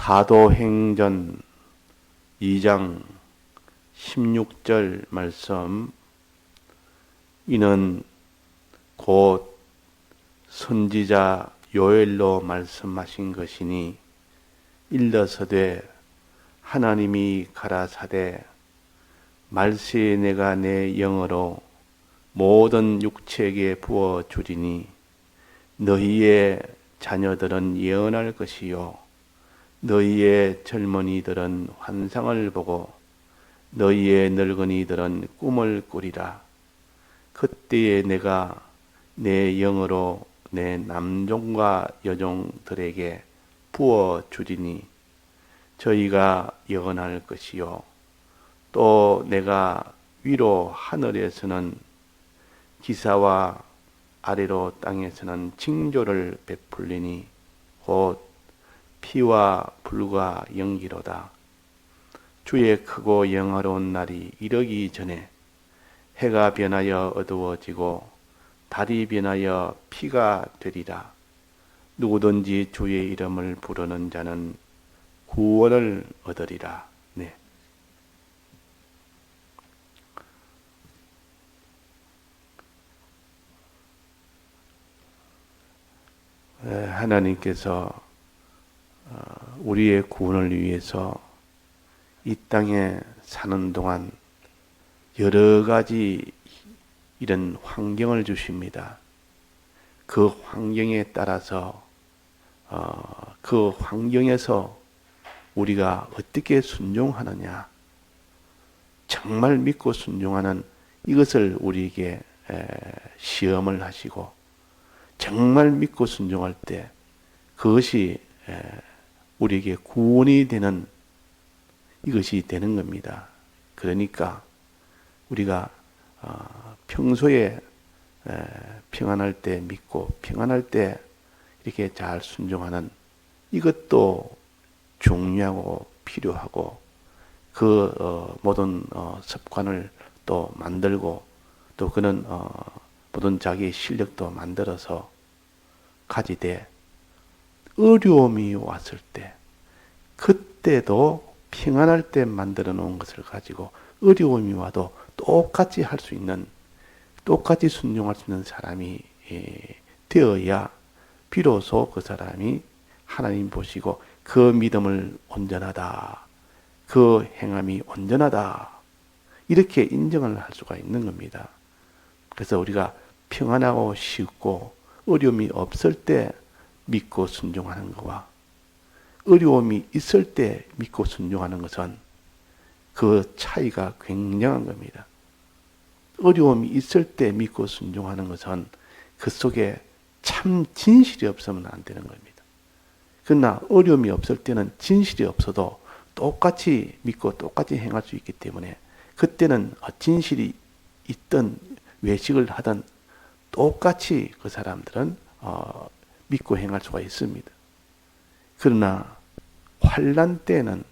사도행전 2장 16절 말씀, 이는 곧 선지자 요엘로 말씀하신 것이니 일러서되 하나님이 가라사대 말세 내가 내 영으로 모든 육체에게 부어 주리니 너희의 자녀들은 예언할 것이요 너희의 젊은이들은 환상을 보고 너희의 늙은이들은 꿈을 꾸리라. 그때에 내가 내 영으로 내 남종과 여종들에게 부어 주리니 저희가 예언할 것이요 또 내가 위로 하늘에서는 기사와 아래로 땅에서는 징조를 베풀리니 곧 피와 불과 연기로다. 주의 크고 영화로운 날이 이르기 전에 해가 변하여 어두워지고 달이 변하여 피가 되리라. 누구든지 주의 이름을 부르는 자는 구원을 얻으리라. 네. 하나님께서 우리의 구원을 위해서 이 땅에 사는 동안 여러 가지 이런 환경을 주십니다. 그 환경에 따라서 그 환경에서 우리가 어떻게 순종하느냐, 정말 믿고 순종하는 이것을 우리에게 시험을 하시고 정말 믿고 순종할 때 그것이 우리에게 구원이 되는 이것이 되는 겁니다. 그러니까 우리가 평소에 평안할 때 믿고 평안할 때 이렇게 잘 순종하는 이것도 중요하고 필요하고 그 모든 습관을 또 만들고 또 그는 모든 자기의 실력도 만들어서 가지되 어려움이 왔을 때 그때도 평안할 때 만들어 놓은 것을 가지고 어려움이 와도 똑같이 할 수 있는, 똑같이 순종할 수 있는 사람이 되어야 비로소 그 사람이 하나님 보시고 그 믿음을 온전하다, 그 행함이 온전하다 이렇게 인정을 할 수가 있는 겁니다. 그래서 우리가 평안하고 쉽고 어려움이 없을 때 믿고 순종하는 것과 어려움이 있을 때 믿고 순종하는 것은 그 차이가 굉장한 겁니다. 어려움이 있을 때 믿고 순종하는 것은 그 속에 참 진실이 없으면 안 되는 겁니다. 그러나 어려움이 없을 때는 진실이 없어도 똑같이 믿고 똑같이 행할 수 있기 때문에 그때는 진실이 있든 외식을 하든 똑같이 그 사람들은 믿고 행할 수가 있습니다. 그러나 환난 때는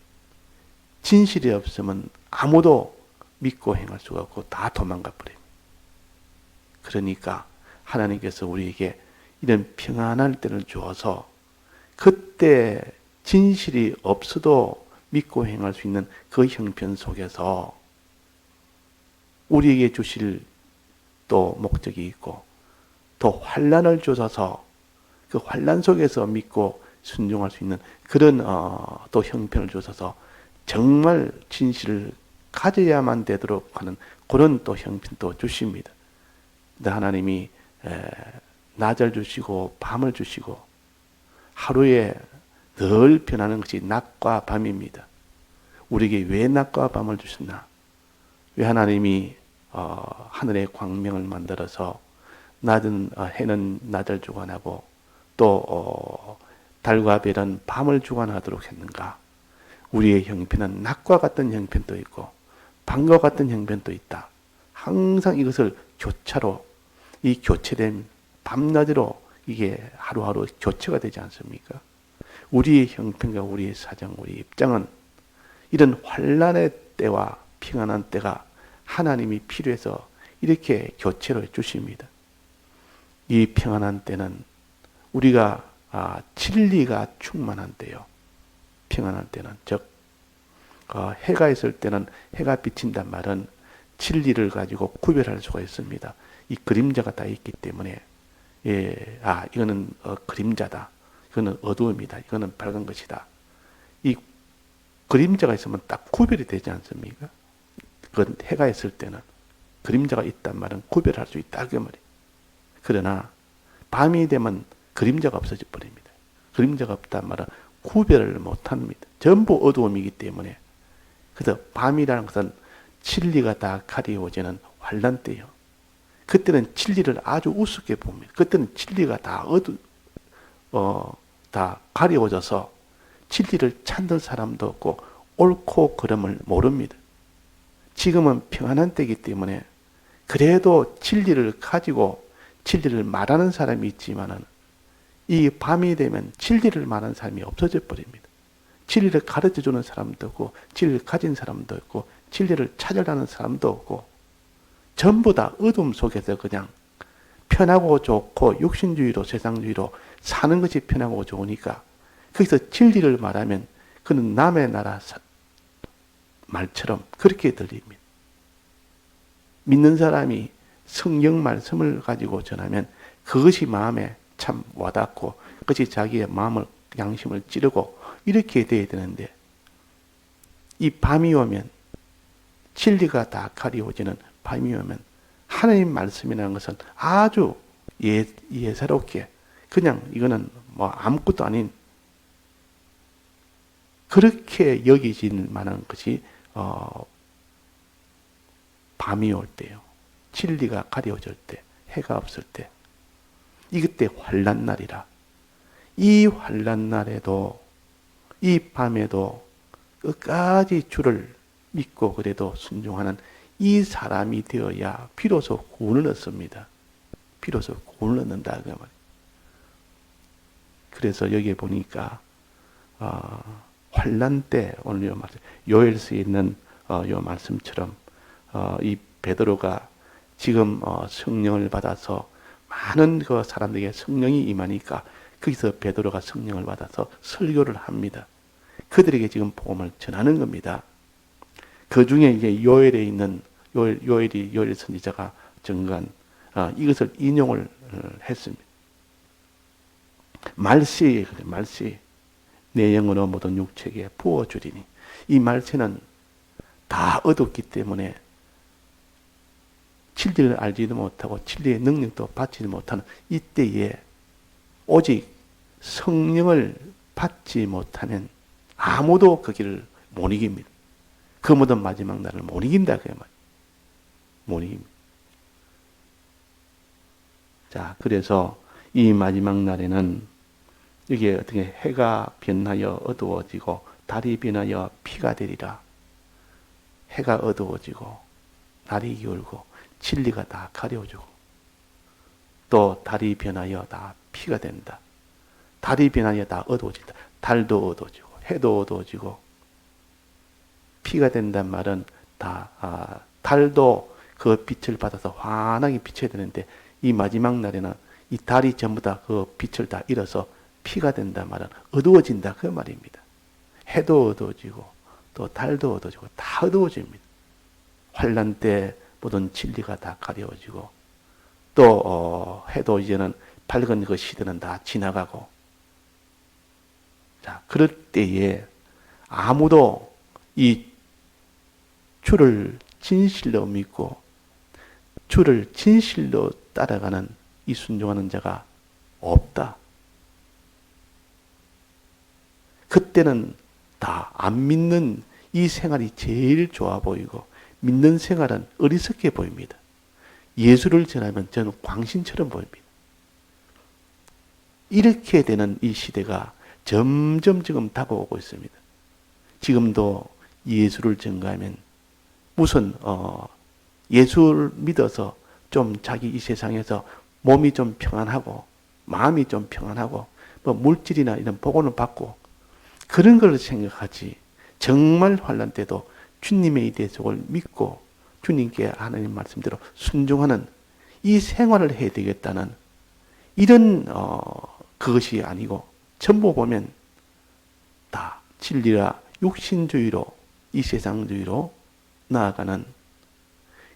진실이 없으면 아무도 믿고 행할 수가 없고 다 도망가 버립니다. 그러니까 하나님께서 우리에게 이런 평안할 때를 주어서 그때 진실이 없어도 믿고 행할 수 있는 그 형편 속에서 우리에게 주실 또 목적이 있고 또 환난을 주셔서 그 환난 속에서 믿고 순종할 수 있는 그런 또 형편을 주셔서 정말 진실을 가져야만 되도록 하는 그런 또 형편도 주십니다. 근데 하나님이 낮을 주시고 밤을 주시고 하루에 늘 변하는 것이 낮과 밤입니다. 우리에게 왜 낮과 밤을 주셨나? 왜 하나님이 하늘의 광명을 만들어서 낮은 해는 낮을 주관하고 또 달과 별은 밤을 주관하도록 했는가? 우리의 형편은 낮과 같은 형편도 있고 밤과 같은 형편도 있다. 항상 이것을 교차로 이 교체된 밤낮으로 이게 하루하루 교체가 되지 않습니까? 우리의 형편과 우리의 사정, 우리의 입장은 이런 환난의 때와 평안한 때가 하나님이 필요해서 이렇게 교체를 해주십니다. 이 평안한 때는 우리가 진리가 충만한 때요. 평안할 때는, 즉 해가 있을 때는 해가 비친단 말은 진리를 가지고 구별할 수가 있습니다. 이 그림자가 다 있기 때문에 이거는 그림자다. 이거는 어두움이다. 이거는 밝은 것이다. 이 그림자가 있으면 딱 구별이 되지 않습니까? 그 해가 있을 때는 그림자가 있단 말은 구별할 수 있다 그 말이에요. 그러나 밤이 되면 그림자가 없어져 버립니다. 그림자가 없단 말은 구별을 못합니다. 전부 어두움이기 때문에. 그래서 밤이라는 것은 진리가 다 가리워지는 환란 때예요. 그때는 진리를 아주 우습게 봅니다. 그때는 진리가 다 가리워져서 진리를 찾는 사람도 없고 옳고 그름을 모릅니다. 지금은 평안한 때이기 때문에 그래도 진리를 가지고 진리를 말하는 사람이 있지만은 이 밤이 되면 진리를 말하는 사람이 없어져 버립니다. 진리를 가르쳐 주는 사람도 없고 진리를 가진 사람도 없고 진리를 찾으려는 사람도 없고 전부 다 어둠 속에서 그냥 편하고 좋고 육신주의로 세상주의로 사는 것이 편하고 좋으니까 거기서 진리를 말하면 그는 남의 나라 말처럼 그렇게 들립니다. 믿는 사람이 성경 말씀을 가지고 전하면 그것이 마음에 참 와닿고 그것이 자기의 마음을 양심을 찌르고 이렇게 돼야 되는데 이 밤이 오면 진리가 다 가리워지는 밤이 오면 하나님 말씀이라는 것은 아주 예사롭게 그냥 이거는 뭐 아무것도 아닌 그렇게 여기질 만한 것이 밤이 올 때요. 진리가 가려질 때, 해가 없을 때. 이때 환난 날이라. 이 환난 날에도 이 밤에도 끝까지 주를 믿고 그래도 순종하는 이 사람이 되어야 비로소 구원을 얻습니다. 비로소 구원을 얻는다 그 말이에요. 그래서 여기에 보니까 환난 때 오늘 요 말씀 요엘서에 있는 요 말씀처럼 이 베드로가 지금 성령을 받아서 많은 그 사람들에게 성령이 임하니까 거기서 베드로가 성령을 받아서 설교를 합니다. 그들에게 지금 복음을 전하는 겁니다. 그 중에 이제 요엘에 있는 요엘 선지자가 증거한 이것을 인용을 했습니다. 말씨 내 영으로 모든 육체에 부어주리니 이 말세는 다 어둡기 때문에 진리를 알지도 못하고 진리의 능력도 받지도 못하는 이때에 오직 성령을 받지 못하면 아무도 그 길을 못 이깁니다. 그 모든 마지막 날을 못 이긴다 그 말. 못 이깁니다. 자, 그래서 이 마지막 날에는 이게 어떻게 해가 변하여 어두워지고 달이 변하여 피가 되리라. 해가 어두워지고 날이 기울고 진리가 다 가려지고 또 달이 변하여 다 피가 된다. 달이 변하여 다 어두워진다. 달도 어두워지고 해도 어두워지고 피가 된단 말은 달도 그 빛을 받아서 환하게 비춰야 되는데 이 마지막 날에는 이 달이 전부 다 그 빛을 다 잃어서 피가 된단 말은 어두워진다 그 말입니다. 해도 어두워지고 또 달도 어두워지고 다 어두워집니다. 환난 때 모든 진리가 다 가려워지고 또 해도 이제는 밝은 그 시대는 다 지나가고 자 그럴 때에 아무도 이 주를 진실로 믿고 주를 진실로 따라가는 이 순종하는 자가 없다. 그때는 다 안 믿는 이 생활이 제일 좋아 보이고 믿는 생활은 어리석게 보입니다. 예수를 전하면 저는 광신처럼 보입니다. 이렇게 되는 이 시대가 점점 지금 다가오고 있습니다. 지금도 예수를 전가하면 무슨 예수를 믿어서 좀 자기 이 세상에서 몸이 좀 평안하고 마음이 좀 평안하고 뭐 물질이나 이런 복원을 받고 그런 걸 생각하지 정말 환난 때도 주님의 이 대속을 믿고 주님께 하나님 말씀대로 순종하는 이 생활을 해야 되겠다는 이런 그것이 아니고 전부 보면 다 진리라 육신주의로 이 세상주의로 나아가는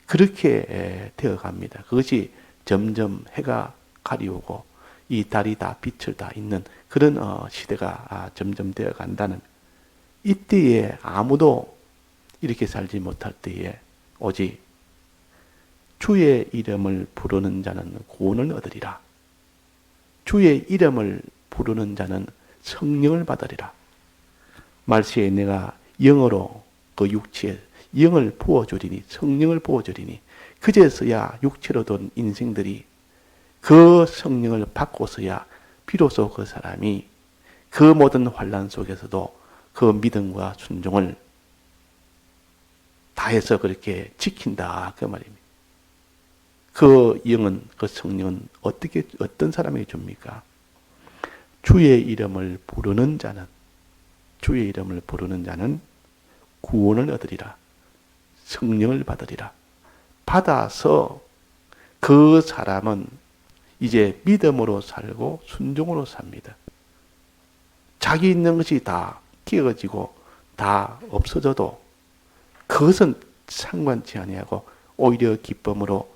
그렇게 되어 갑니다. 그것이 점점 해가 가리우고 이 달이 다 빛을 다 잇는 그런 시대가 점점 되어 간다는, 이때에 아무도 이렇게 살지 못할 때에 오직 주의 이름을 부르는 자는 구원을 얻으리라. 주의 이름을 부르는 자는 성령을 받으리라. 말세에 내가 영으로 그 육체에 영을 부어주리니, 성령을 부어주리니, 그제서야 육체로 돈 인생들이 그 성령을 받고서야 비로소 그 사람이 그 모든 환난 속에서도 그 믿음과 순종을 다해서 그렇게 지킨다 그 말입니다. 그 영은, 그 성령은 어떤 사람에게 줍니까? 주의 이름을 부르는 자는, 주의 이름을 부르는 자는 구원을 얻으리라. 성령을 받으리라. 받아서 그 사람은 이제 믿음으로 살고 순종으로 삽니다. 자기 있는 것이 다 깨어지고 다 없어져도 그것은 상관치 아니하고 오히려 기쁨으로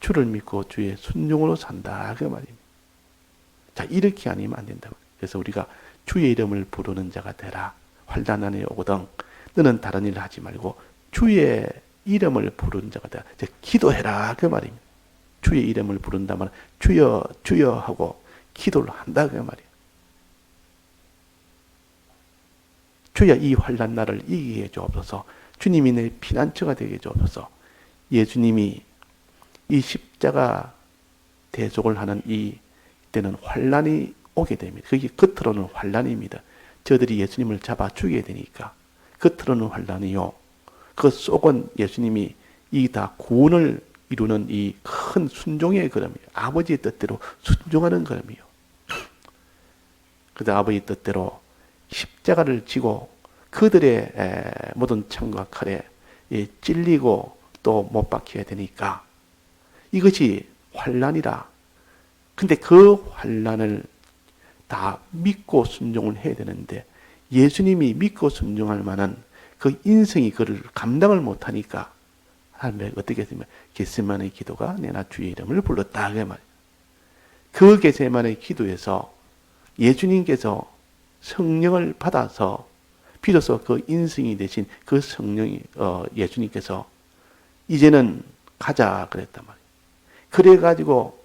주를 믿고 주의 순종으로 산다 그 말입니다. 자, 이렇게 아니면 안 된다. 그래서 우리가 주의 이름을 부르는 자가 되라. 환난 안에 오거든 너는 다른 일을 하지 말고 주의 이름을 부르는 자가 되라. 기도해라 그 말입니다. 주의 이름을 부른다면 주여 주여 하고 기도를 한다 그 말이에요. 주여 이 환난 날을 이기게 해주옵소서. 주님이 내 피난처가 되게 해주옵소서. 예수님이 이 십자가 대속을 하는 이 때는 환난이 오게 됩니다. 그게 겉으로는 환난입니다. 저들이 예수님을 잡아 죽이게 되니까 겉으로는 환난이요, 그 속은 예수님이 이 다 구원을 이루는 이 큰 순종의 걸음이에요. 아버지의 뜻대로 순종하는 걸음이요. 그래서 아버지의 뜻대로 십자가를 지고 그들의 모든 창과 칼에 찔리고 또 못 박혀야 되니까 이것이 환난이라. 근데 그 환난을 다 믿고 순종을 해야 되는데 예수님이 믿고 순종할 만한 그 인성이 그를 감당을 못하니까 하나님 어떻게 했으면 겟세마네 기도가 내나 주의 이름을 불렀다 그 말이에요. 그 겟세마네 기도에서 예수님께서 성령을 받아서 비로소 그 인성이 되신 그 성령이 예수님께서 이제는 가자 그랬단 말이에요. 그래가지고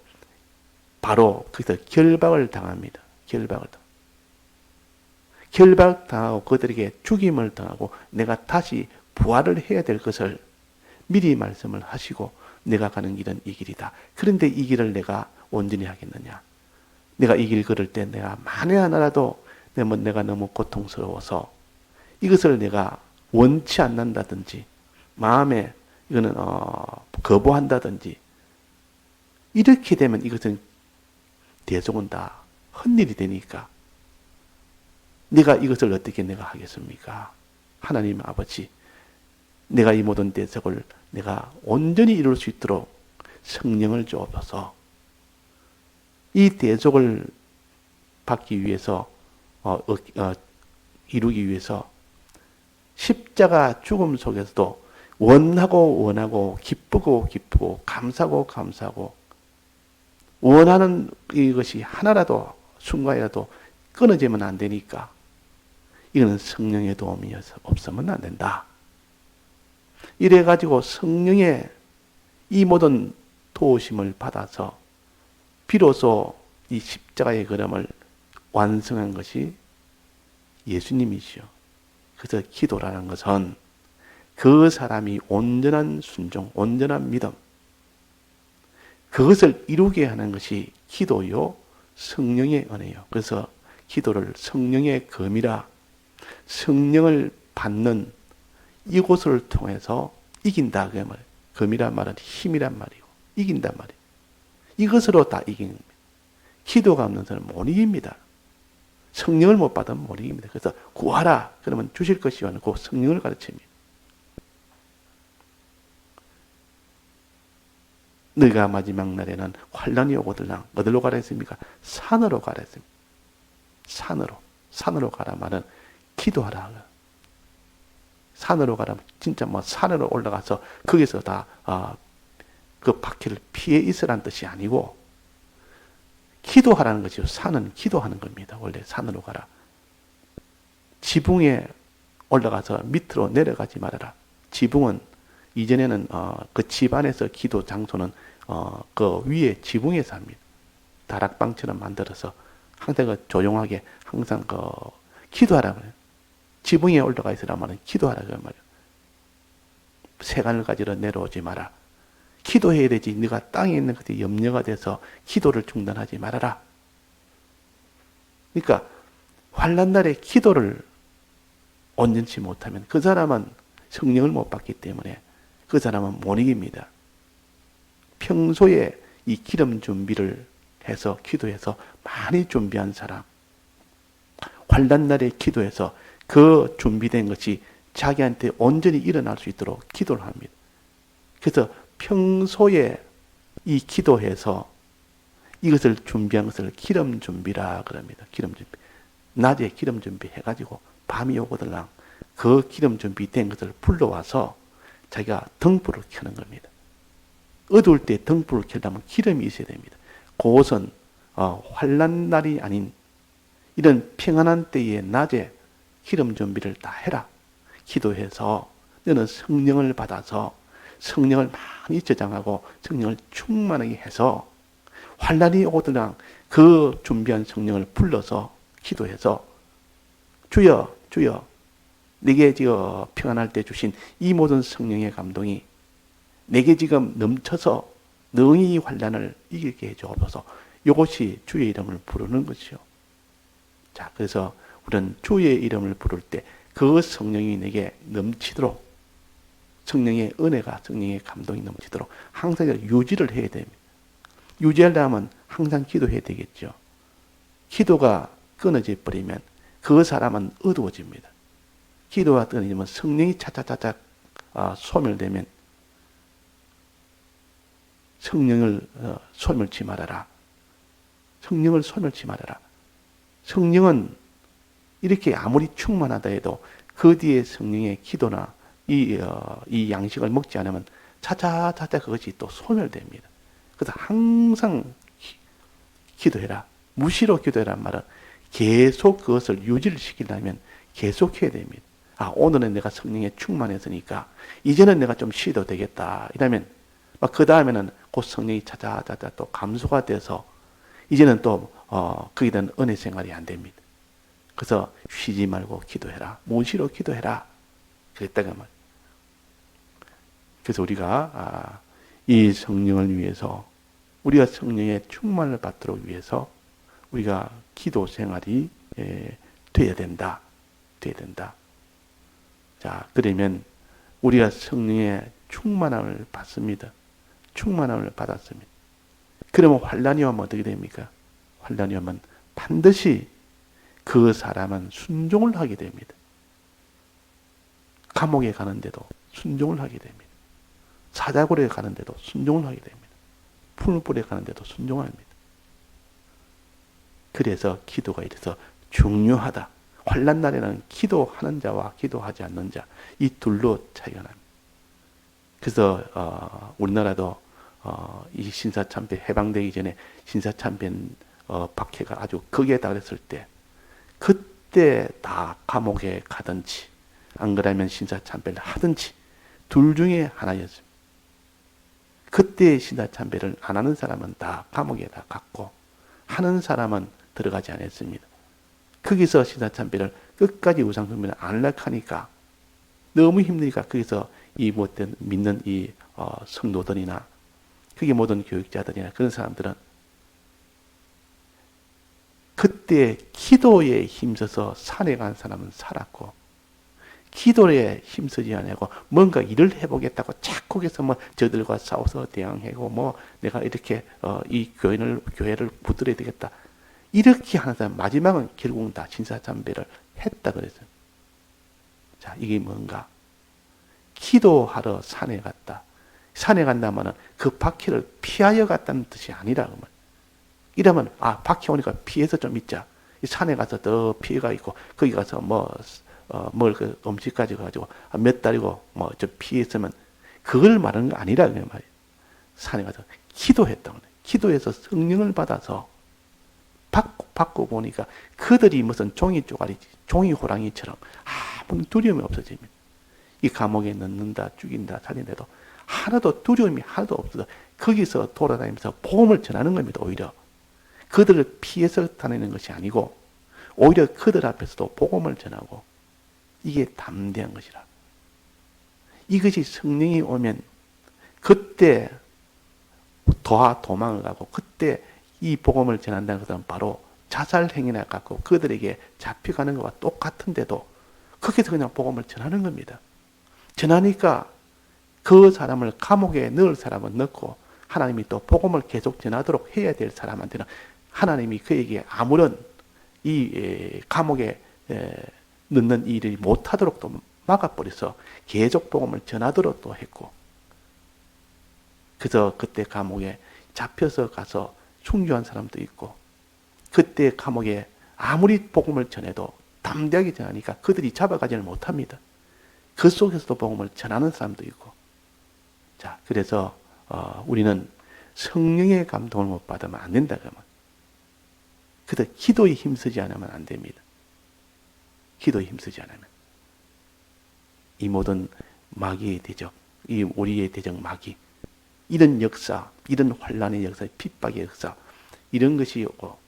바로 거기서 결박을 당합니다. 결박당하고 그들에게 죽임을 당하고 내가 다시 부활을 해야 될 것을 미리 말씀을 하시고 내가 가는 길은 이 길이다. 그런데 이 길을 내가 온전히 하겠느냐. 내가 이 길 걸을 때 내가 만에 하나라도 내가 너무 고통스러워서 이것을 내가 원치 않는다든지 마음에 이거는 거부한다든지 이렇게 되면 이것은 대속은 다 헛일이 되니까 내가 이것을 어떻게 내가 하겠습니까? 하나님 아버지, 내가 이 모든 대속을 내가 온전히 이룰 수 있도록 성령을 주옵소서. 이 대속을 받기 위해서 이루기 위해서 십자가 죽음 속에서도 원하고 기쁘고 감사하고 원하는 이것이 하나라도 순간이라도 끊어지면 안 되니까 이거는 성령의 도움이 없으면 안 된다. 이래가지고 성령의 이 모든 도우심을 받아서 비로소 이 십자가의 걸음을 완성한 것이 예수님이시요. 그래서 기도라는 것은 그 사람이 온전한 순종, 온전한 믿음, 그것을 이루게 하는 것이 기도요, 성령의 은혜요. 그래서 기도를 성령의 검이라, 성령을 받는 이곳을 통해서 이긴다 그 말. 검이란 말은 힘이란 말이고 이긴단 말이에요. 이것으로 다 이기는 겁니다. 기도가 없는 사람은 못 이깁니다. 성령을 못 받으면 못 이깁니다. 그래서 구하라 그러면 주실 것이요 하는 그 성령을 가르칩니다. 너희가 마지막 날에는 환난이 오거들랑 어디로 가라 했습니까? 산으로 가라 했습니다. 산으로 가라 말은 기도하라. 산으로 가라면 진짜 뭐 산으로 올라가서 거기서 다 그 박해를 피해 있으라는 뜻이 아니고 기도하라는 거죠. 산은 기도하는 겁니다. 원래 산으로 가라. 지붕에 올라가서 밑으로 내려가지 말아라. 지붕은 이전에는 그 집안에서 기도 장소는 그 위에 지붕에서 합니다. 다락방처럼 만들어서 항상 그 조용하게 항상 그 기도하라 그래요. 지붕에 올라가 있으라 말은 기도하라 그 말이에요. 세간을 가지러 내려오지 마라. 기도해야 되지. 네가 땅에 있는 것에 염려가 돼서 기도를 중단하지 말아라. 그러니까 환난 날에 기도를 온전치 못하면 그 사람은 성령을 못 받기 때문에 그 사람은 못 이깁니다. 평소에 이 기름 준비를 해서 기도해서 많이 준비한 사람, 환난 날에 기도해서 그 준비된 것이 자기한테 온전히 일어날 수 있도록 기도를 합니다. 그래서 평소에 이 기도해서 이것을 준비한 것을 기름 준비라 그럽니다. 기름 준비. 낮에 기름 준비 해가지고 밤이 오거들랑 그 기름 준비된 것을 불러와서 자기가 등불을 켜는 겁니다. 어두울 때 등불을 켜려면 기름이 있어야 됩니다. 그것은 환난 날이 아닌 이런 평안한 때에 낮에 기름 준비를 다 해라. 기도해서 너는 성령을 받아서 성령을 많이 저장하고 성령을 충만하게 해서 환난이 오더랑 그 준비한 성령을 불러서 기도해서 주여 주여 내게 지금 평안할 때 주신 이 모든 성령의 감동이 내게 지금 넘쳐서 능히 이 환난을 이기게 해주옵소서. 이것이 주의 이름을 부르는 것이요. 자, 그래서 우리는 주의 이름을 부를 때 그 성령이 내게 넘치도록 성령의 은혜가 성령의 감동이 넘치도록 항상 유지를 해야 됩니다. 유지하려면 항상 기도해야 되겠죠. 기도가 끊어져 버리면 그 사람은 어두워집니다. 기도가 끊어지면 성령이 차차차차 소멸되면 성령을 소멸치 말아라. 성령을 소멸치 말아라. 성령은 이렇게 아무리 충만하다 해도 그 뒤에 성령의 기도나 이 양식을 먹지 않으면 차차차차 그것이 또 소멸됩니다. 그래서 항상 기도해라. 무시로 기도해라는 말은 계속 그것을 유지를 시키려면 계속 해야 됩니다. 오늘은 내가 성령에 충만했으니까 이제는 내가 좀 쉬어도 되겠다. 이러면 그 다음에는 그 성령이 차차차차 또 감소가 돼서 이제는 또 거기에 대한 은혜 생활이 안 됩니다. 그래서 쉬지 말고 기도해라. 무시로 기도해라. 그랬다가 말. 그래서 우리가 이 성령을 위해서 우리가 성령의 충만을 받도록 위해서 우리가 기도 생활이 돼야 된다. 돼야 된다. 자, 그러면 우리가 성령의 충만함을 받습니다. 충만함을 받았습니다. 그러면 환난이 오면 어떻게 됩니까? 환난이 오면 반드시 그 사람은 순종을 하게 됩니다. 감옥에 가는데도 순종을 하게 됩니다. 사자굴에 가는데도 순종을 하게 됩니다. 풀불에 가는데도 순종합니다. 그래서 기도가 이래서 중요하다. 환난 날에는 기도하는 자와 기도하지 않는 자, 이 둘로 차이가 납니다. 그래서 우리나라도 이 신사참배 해방되기 전에 신사참배 박해가 아주 극에 달했을 때 그때 다 감옥에 가든지 안 그러면 신사참배를 하든지 둘 중에 하나였습니다. 그때 신사참배를 안 하는 사람은 다 감옥에 다 갔고 하는 사람은 들어가지 않았습니다. 거기서 신사참배를 끝까지 우상숭배를 안 하려고 하니까 너무 힘드니까 거기서 이 못된 믿는 이 성도들이나 그게 모든 교육자들이나 그런 사람들은 그때 기도에 힘써서 산에 간 사람은 살았고 기도에 힘쓰지 않고 뭔가 일을 해보겠다고 자꾸 해서 뭐 저들과 싸워서 대항하고 뭐 내가 이렇게 이 교회를 붙들어야 되겠다 이렇게 하는 사람 마지막은 결국은 다 신사참배를 했다 그랬어요. 자, 이게 뭔가 기도하러 산에 갔다. 산에 간다면은 그 박해를 피하여 갔다는 뜻이 아니라 그 말. 이러면 박해 오니까 피해서 좀 있자. 이 산에 가서 더 피해가 있고 거기 가서 뭐 먹을 그 음식 가지고 몇 달이고 뭐 좀 피했으면 그걸 말하는 거 아니라 그 말이에요. 산에 가서 기도했다고. 기도해서 성령을 받아서 받고 보니까 그들이 무슨 종이 쪼가리, 종이 호랑이처럼 아무 두려움이 없어집니다. 이 감옥에 넣는다, 죽인다, 살인해도 하나도 두려움이 하나도 없어서 거기서 돌아다니면서 복음을 전하는 겁니다. 오히려 그들을 피해서 다니는 것이 아니고 오히려 그들 앞에서도 복음을 전하고 이게 담대한 것이라. 이것이 성령이 오면 그때 도망을 가고 그때 이 복음을 전한다는 것은 바로 자살 행위나 갖고 그들에게 잡혀가는 것과 똑같은데도 거기서 그냥 복음을 전하는 겁니다. 전하니까 그 사람을 감옥에 넣을 사람은 넣고 하나님이 또 복음을 계속 전하도록 해야 될 사람한테는 하나님이 그에게 아무런 이 감옥에 넣는 일을 못하도록 또 막아버려서 계속 복음을 전하도록 또 했고, 그래서 그때 감옥에 잡혀서 가서 순교한 사람도 있고, 그때 감옥에 아무리 복음을 전해도 담대하게 전하니까 그들이 잡아가지는 못합니다. 그 속에서도 복음을 전하는 사람도 있고. 자, 그래서 우리는 성령의 감동을 못 받으면 안 된다 그러면. 그래서 기도에 힘쓰지 않으면 안 됩니다. 기도에 힘쓰지 않으면 이 모든 마귀의 대적, 이 우리의 대적 마귀, 이런 역사, 이런 환란의 역사, 핍박의 역사, 이런 것이 있고,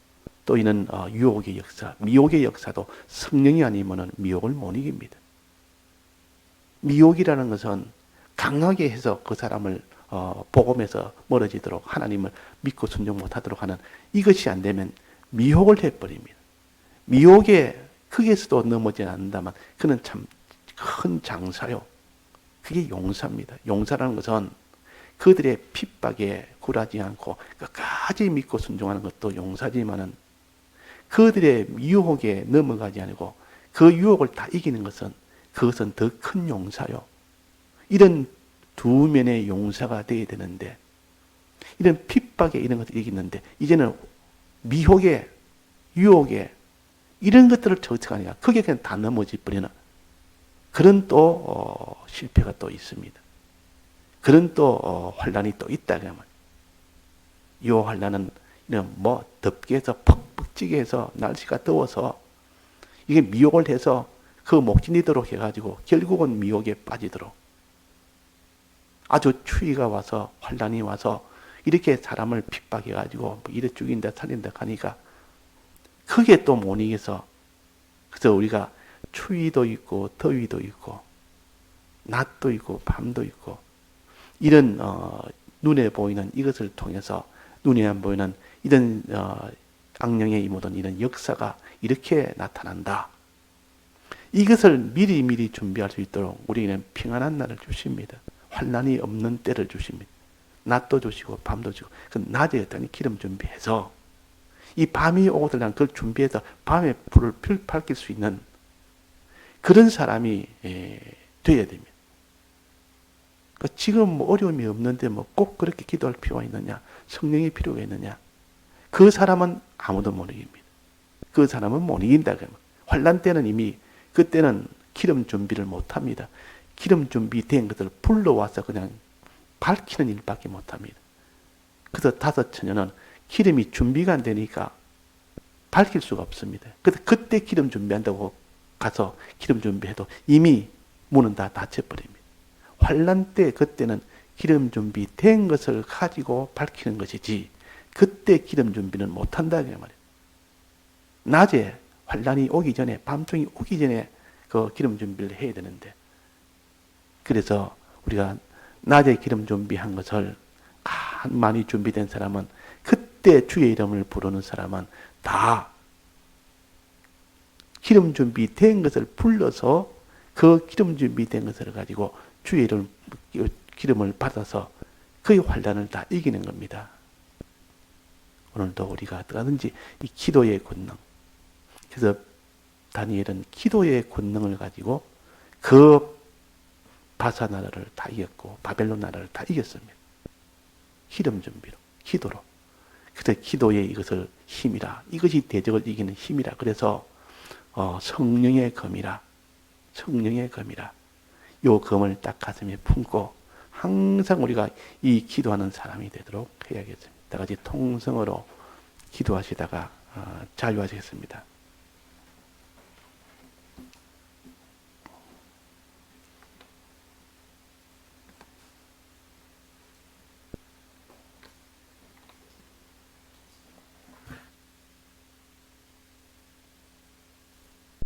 또 이런 유혹의 역사, 미혹의 역사도 성령이 아니면 미혹을 못 이깁니다. 미혹이라는 것은 강하게 해서 그 사람을 복음에서 멀어지도록 하나님을 믿고 순종 못하도록 하는, 이것이 안 되면 미혹을 해버립니다. 미혹에 크게서도 넘어지지 않는다면 그는 참 큰 장사요. 그게 용사입니다. 용사라는 것은 그들의 핍박에 굴하지 않고 끝까지 믿고 순종하는 것도 용사지만은 그들의 유혹에 넘어가지 않고 그 유혹을 다 이기는 것은 그것은 더 큰 용사요. 이런 두 면의 용사가 되어야 되는데, 이런 핍박에 이런 것을 이기는데 이제는 미혹에 유혹에 이런 것들을 저격하니까 그게 그냥 다 넘어지 버리는 그런 또 실패가 또 있습니다. 그런 또 환란이 또 있다 그러면, 이 환란은 이런 뭐 덥게 해서 퍽퍽 찌게 해서 날씨가 더워서 이게 미혹을 해서 그 목진이도록 해가지고 결국은 미혹에 빠지도록, 아주 추위가 와서 환란이 와서 이렇게 사람을 핍박해가지고 뭐 이래 죽인다 살린다 하니까 그게 또 못 이겨서, 그래서 우리가 추위도 있고 더위도 있고 낮도 있고 밤도 있고 이런 눈에 보이는 이것을 통해서 눈에 안 보이는 이런 악령의 이 모든 이런 역사가 이렇게 나타난다. 이것을 미리 준비할 수 있도록 우리에게는 평안한 날을 주십니다. 환난이 없는 때를 주십니다. 낮도 주시고 밤도 주고, 그 낮에 어떤 기름 준비해서 이 밤이 오고들랑 그걸 준비해서 밤에 불을 밝힐 수 있는 그런 사람이 되어야 됩니다. 그러니까 지금 뭐 어려움이 없는데 뭐 꼭 그렇게 기도할 필요가 있느냐, 성령이 필요가 있느냐, 그 사람은 아무도 못 이깁니다. 그 사람은 못 이긴다 그러면, 환난 때는 이미 그때는 기름 준비를 못 합니다. 기름 준비된 것들을 불러와서 그냥 밝히는 일밖에 못 합니다. 그래서 다섯 처녀는 기름이 준비가 안 되니까 밝힐 수가 없습니다. 그래서 그때 기름 준비한다고 가서 기름 준비해도 이미 문은 다 닫혀버립니다. 환난 때 그때는 기름 준비된 것을 가지고 밝히는 것이지 그때 기름 준비는 못한다 그 말이에요. 낮에 환난이 오기 전에, 밤중이 오기 전에 그 기름 준비를 해야 되는데, 그래서 우리가 낮에 기름 준비한 것을 많이 준비된 사람은, 그때 주의 이름을 부르는 사람은 다 기름 준비된 것을 불러서 그 기름 준비된 것을 가지고 주의 기름을 받아서 그의 환난을 다 이기는 겁니다. 오늘도 우리가 어떠하든지 이 기도의 권능, 그래서 다니엘은 기도의 권능을 가지고 그 바사 나라를 다 이겼고 바벨론 나라를 다 이겼습니다. 기름 준비로, 기도로. 그래서 기도의 이것을 힘이라, 이것이 대적을 이기는 힘이라. 그래서 성령의 검이라. 성령의 검이라. 요 검을 딱 가슴에 품고 항상 우리가 이 기도하는 사람이 되도록 해야겠습니다. 다 같이 통성으로 기도하시다가 자유하시겠습니다.